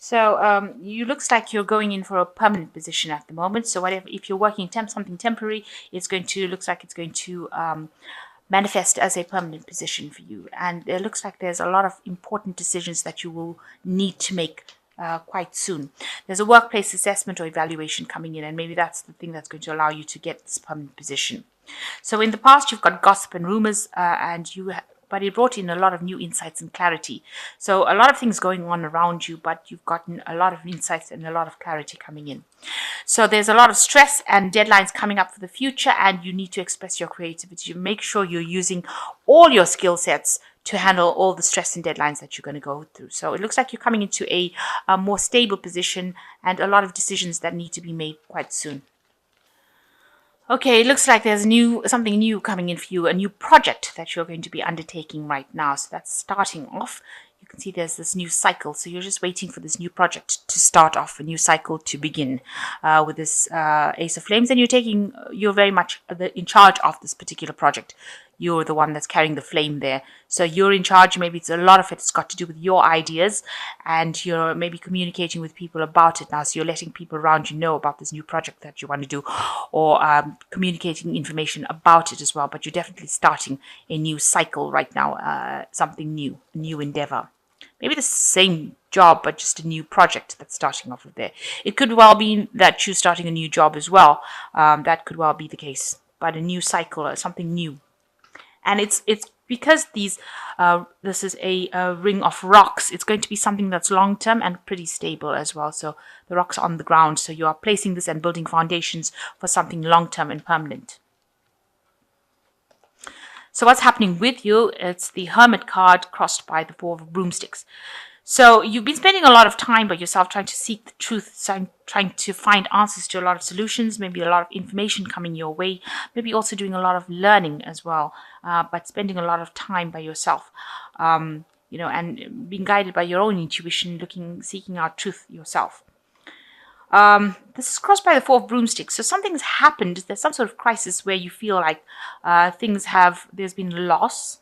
So you looks like you're going in for a permanent position at the moment. So whatever, if you're working something temporary, it's going to looks like it's going to manifest as a permanent position for you. And it looks like there's a lot of important decisions that you will need to make quite soon. There's a workplace assessment or evaluation coming in, and maybe that's the thing that's going to allow you to get this permanent position. So in the past, you've got gossip and rumors, but it brought in a lot of new insights and clarity. So a lot of things going on around you, but you've gotten a lot of insights and a lot of clarity coming in. So there's a lot of stress and deadlines coming up for the future, and you need to express your creativity. Make sure you're using all your skill sets to handle all the stress and deadlines that you're going to go through. So it looks like you're coming into a more stable position and a lot of decisions that need to be made quite soon. Okay, it looks like there's something new coming in for you, a new project that you're going to be undertaking right now. So that's starting off. You can see there's this new cycle. So you're just waiting for this new project to start off, a new cycle to begin with this Ace of Flames. And you're very much in charge of this particular project. You're the one that's carrying the flame there. So you're in charge. Maybe a lot of it's got to do with your ideas, and you're maybe communicating with people about it now. So you're letting people around you know about this new project that you want to do, or communicating information about it as well. But you're definitely starting a new cycle right now, something new, a new endeavor. Maybe the same job, but just a new project that's starting off of there. It could well be that you're starting a new job as well. That could well be the case. But a new cycle or something new. And it's because this is a ring of rocks. It's going to be something that's long term and pretty stable as well. So the rocks are on the ground. So you are placing this and building foundations for something long term and permanent. So what's happening with you? It's the Hermit card crossed by the Four of Broomsticks. So you've been spending a lot of time by yourself trying to seek the truth, trying to find answers to a lot of solutions, maybe a lot of information coming your way, maybe also doing a lot of learning as well, but spending a lot of time by yourself, and being guided by your own intuition, seeking out truth yourself. This is crossed by the Four of Broomsticks. So something's happened. There's some sort of crisis where you feel like there's been loss,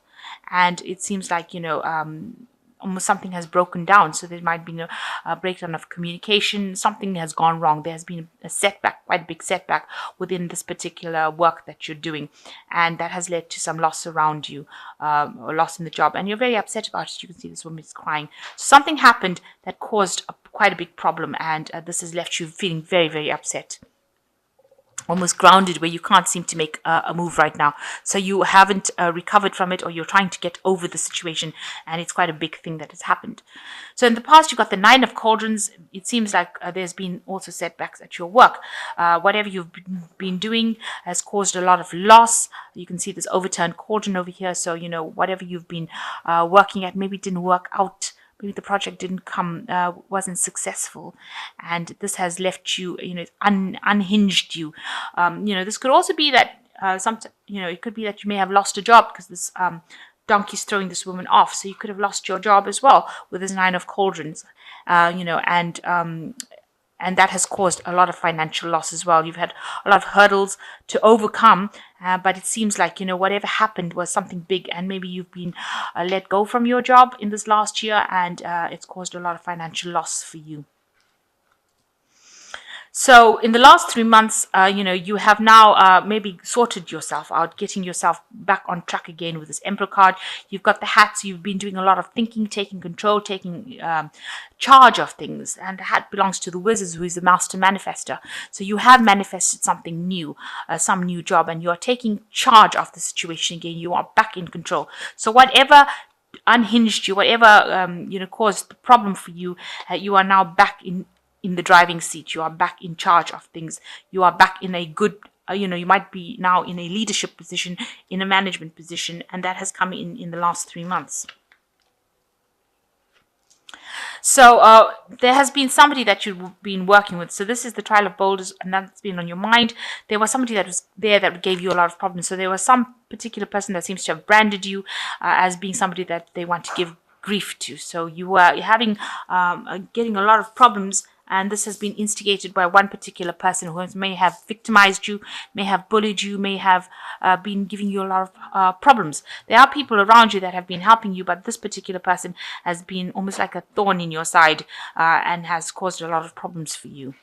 and it seems like, almost something has broken down. So there might be a breakdown of communication. Something has gone wrong. There has been a setback, quite a big setback within this particular work that you're doing. And that has led to some loss around you, or loss in the job. And you're very upset about it. You can see this woman is crying. So something happened that caused quite a big problem. And this has left you feeling very, very upset. Almost grounded, where you can't seem to make a move right now. So you haven't recovered from it, or you're trying to get over the situation, and it's quite a big thing that has happened. So in the past, you've got the Nine of Cauldrons. It seems like there's been also setbacks at your work. Whatever you've been doing has caused a lot of loss. You can see this overturned cauldron over here. So, whatever you've been working at maybe didn't work out. Maybe the project wasn't successful, and this has left you, unhinged you. This could also be that it could be that you may have lost a job because this donkey's throwing this woman off. So you could have lost your job as well with this Nine of Cauldrons, and that has caused a lot of financial loss as well. You've had a lot of hurdles to overcome, but it seems like, whatever happened was something big, and maybe you've been let go from your job in this last year, and it's caused a lot of financial loss for you. So in the last 3 months, you have now maybe sorted yourself out, getting yourself back on track again with this Emperor card. You've got the hat, so you've been doing a lot of thinking, taking control, taking charge of things. And the hat belongs to the Wizard, who is the master manifester. So you have manifested something new, some new job, and you are taking charge of the situation again. You are back in control. So whatever unhinged you, whatever caused the problem for you, you are now back in the driving seat. You are back in charge of things. You are back in a good, you might be now in a leadership position, in a management position, and that has come in the last 3 months. So there has been somebody that you've been working with. So this is the Trial of Boulders, and that's been on your mind. There was somebody that was there that gave you a lot of problems. So there was some particular person that seems to have branded you as being somebody that they want to give grief to. So you are having getting a lot of problems and this has been instigated by one particular person who may have victimized you, may have bullied you, may have been giving you a lot of problems. There are people around you that have been helping you, but this particular person has been almost like a thorn in your side and has caused a lot of problems for you.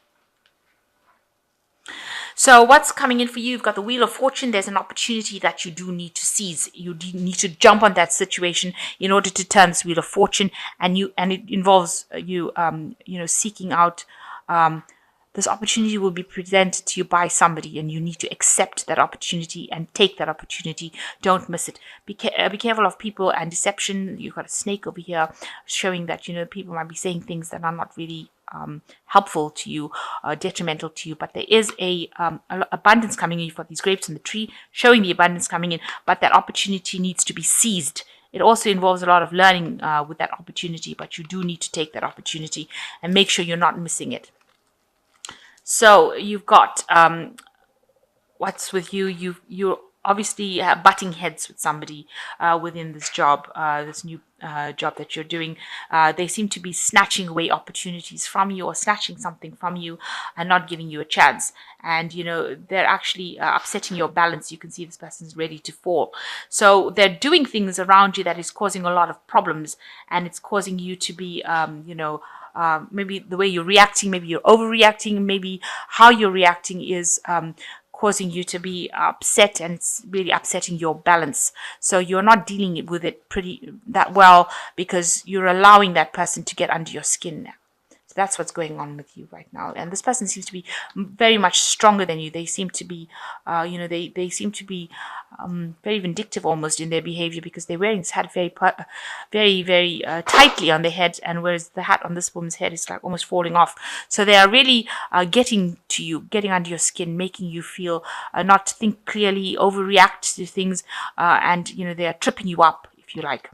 So what's coming in for you? You've got the Wheel of Fortune. There's an opportunity that you do need to seize. You need to jump on that situation in order to turn this Wheel of Fortune, and it involves you seeking out. This opportunity will be presented to you by somebody, and you need to accept that opportunity and take that opportunity. Don't miss it. Be careful of people and deception. You've got a snake over here showing that people might be saying things that are not really helpful to you, detrimental to you, but there is a abundance coming in. For these grapes in the tree showing the abundance coming in, but that opportunity needs to be seized. It also involves a lot of learning with that opportunity, but you do need to take that opportunity and make sure you're not missing it. So you've got what's with you. You're obviously butting heads with somebody within this job, this new job that you're doing. They seem to be snatching away opportunities from you, or snatching something from you and not giving you a chance. And they're actually upsetting your balance. You can see this person's ready to fall. So they're doing things around you that is causing a lot of problems, and it's causing you to be maybe the way you're reacting, maybe you're overreacting, maybe how you're reacting is causing you to be upset, and it's really upsetting your balance. So you're not dealing with it that well, because you're allowing that person to get under your skin now. So that's what's going on with you right now. And this person seems to be very much stronger than you. They seem to be, they seem to be very vindictive almost in their behavior, because they're wearing this hat very, very tightly on their head, and whereas the hat on this woman's head is like almost falling off. So they are really getting to you, getting under your skin, making you feel not think clearly, overreact to things, and they are tripping you up, if you like.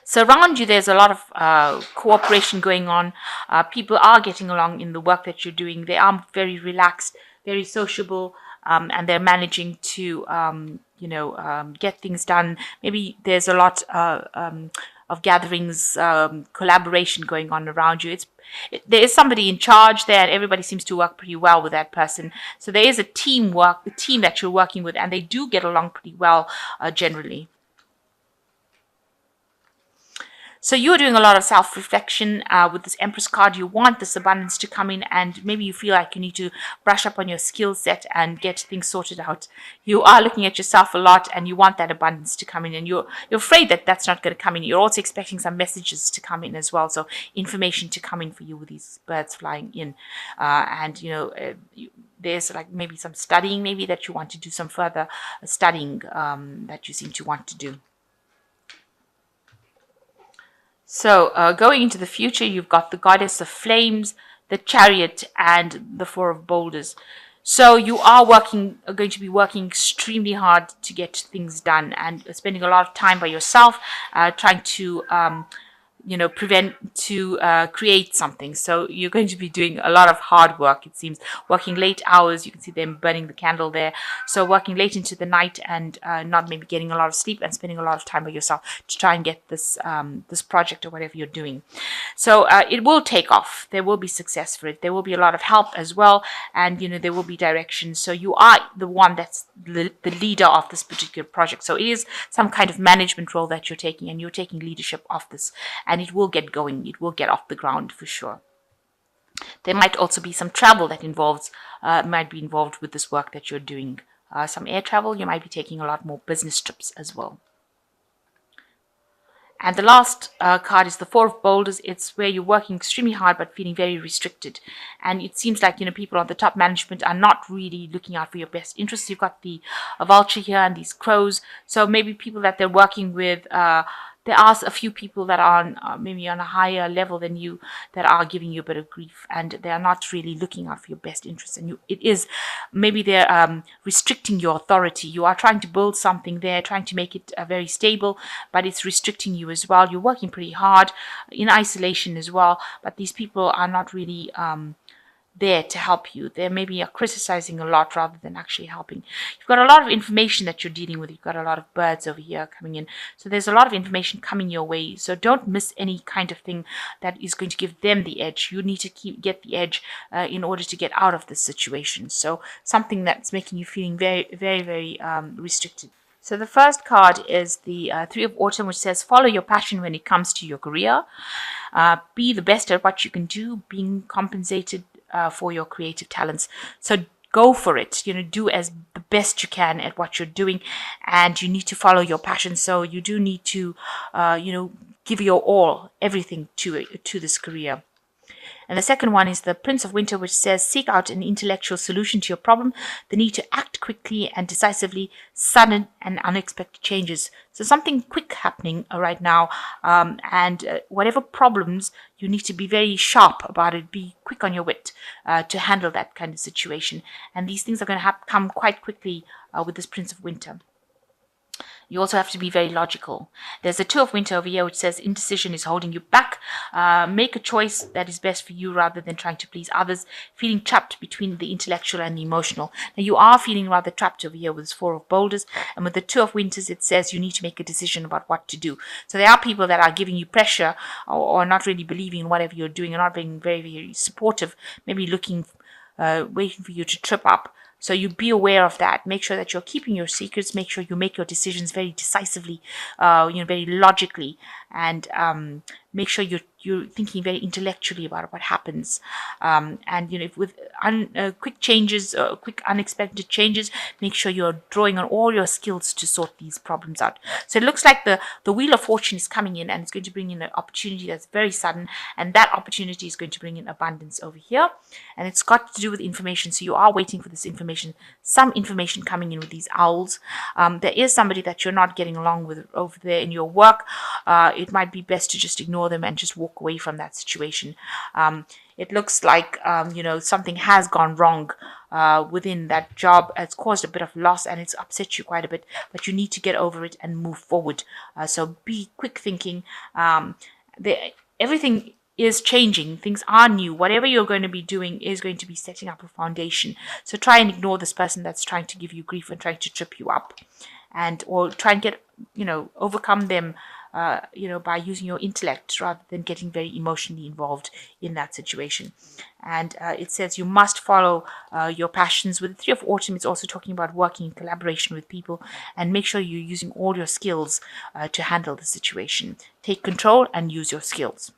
So around you, there's a lot of cooperation going on. People are getting along in the work that you're doing. They are very relaxed, very sociable, and they're managing to, get things done. Maybe there's a lot of gatherings, collaboration going on around you. There is somebody in charge there, and everybody seems to work pretty well with that person. So there is a team that you're working with, and they do get along pretty well generally. So you're doing a lot of self-reflection with this Empress card. You want this abundance to come in, and maybe you feel like you need to brush up on your skill set and get things sorted out. You are looking at yourself a lot, and you want that abundance to come in, and you're afraid that that's not going to come in. You're also expecting some messages to come in as well, so information to come in for you with these birds flying in. There's like maybe some studying, maybe that you want to do some further studying that you seem to want to do. So going into the future, you've got the Goddess of Flames, the Chariot, and the Four of Boulders. So you are going to be working extremely hard to get things done, and spending a lot of time by yourself, trying to create something. So you're going to be doing a lot of hard work, it seems, working late hours. You can see them burning the candle there. So working late into the night, and not maybe getting a lot of sleep, and spending a lot of time by yourself to try and get this project or whatever you're doing. So it will take off. There will be success for it. There will be a lot of help as well, and there will be direction. So you are the one that's the leader of this particular project. So it is some kind of management role that you're taking, and you're taking leadership of this. And it will get going. It will get off the ground for sure. There might also be some travel that might be involved with this work that you're doing. Some air travel. You might be taking a lot more business trips as well. And the last card is the Four of Boulders. It's where you're working extremely hard but feeling very restricted. And it seems like, people on the top management are not really looking out for your best interests. You've got the vulture here and these crows. So maybe people that they're working with, there are a few people that are maybe on a higher level than you that are giving you a bit of grief, and they are not really looking out for your best interests. And maybe they're restricting your authority. You are trying to build something there, trying to make it very stable, but it's restricting you as well. You're working pretty hard in isolation as well, but these people are not really there to help you. They maybe are criticizing a lot rather than actually helping. You've got a lot of information that you're dealing with. You've got a lot of birds over here coming in. So there's a lot of information coming your way. So don't miss any kind of thing that is going to give them the edge. You need to get the edge in order to get out of this situation. So something that's making you feeling very, very, very restricted. So the first card is the Three of Autumn, which says follow your passion when it comes to your career. Be the best at what you can do, being compensated for your creative talents. So go for it. Do as the best you can at what you're doing, and you need to follow your passion. So you do need to, give your all, everything to this career. And the second one is the Prince of Winter, which says seek out an intellectual solution to your problem, the need to act quickly and decisively, sudden and unexpected changes. So something quick happening right now, and whatever problems, you need to be very sharp about it, be quick on your wit to handle that kind of situation. And these things are going to come quite quickly with this Prince of Winter. You also have to be very logical. There's a Two of Winter over here which says indecision is holding you back. Make a choice that is best for you rather than trying to please others. Feeling trapped between the intellectual and the emotional. Now you are feeling rather trapped over here with this Four of Boulders. And with the Two of Winters it says you need to make a decision about what to do. So there are people that are giving you pressure or not really believing in whatever you're doing and not being very, very supportive. Maybe waiting for you to trip up. So you be aware of that. Make sure that you're keeping your secrets. Make sure you make your decisions very decisively, very logically, and make sure you're thinking very intellectually about what happens. And with quick changes, quick unexpected changes, make sure you're drawing on all your skills to sort these problems out. So it looks like the Wheel of Fortune is coming in, and it's going to bring in an opportunity that's very sudden, and that opportunity is going to bring in abundance over here. And it's got to do with information. So you are waiting for this information, some information coming in with these owls. There is somebody that you're not getting along with over there in your work. It might be best to just ignore them and just walk away from that situation. It looks like something has gone wrong within that job. It's caused a bit of loss and it's upset you quite a bit, but you need to get over it and move forward. So be quick thinking. Everything is changing. Things are new. Whatever you're going to be doing is going to be setting up a foundation. So try and ignore this person that's trying to give you grief and trying to trip you up, or try and get overcome them by using your intellect rather than getting very emotionally involved in that situation. And it says you must follow your passions. With the Three of Autumn, it's also talking about working in collaboration with people, and make sure you're using all your skills to handle the situation. Take control and use your skills.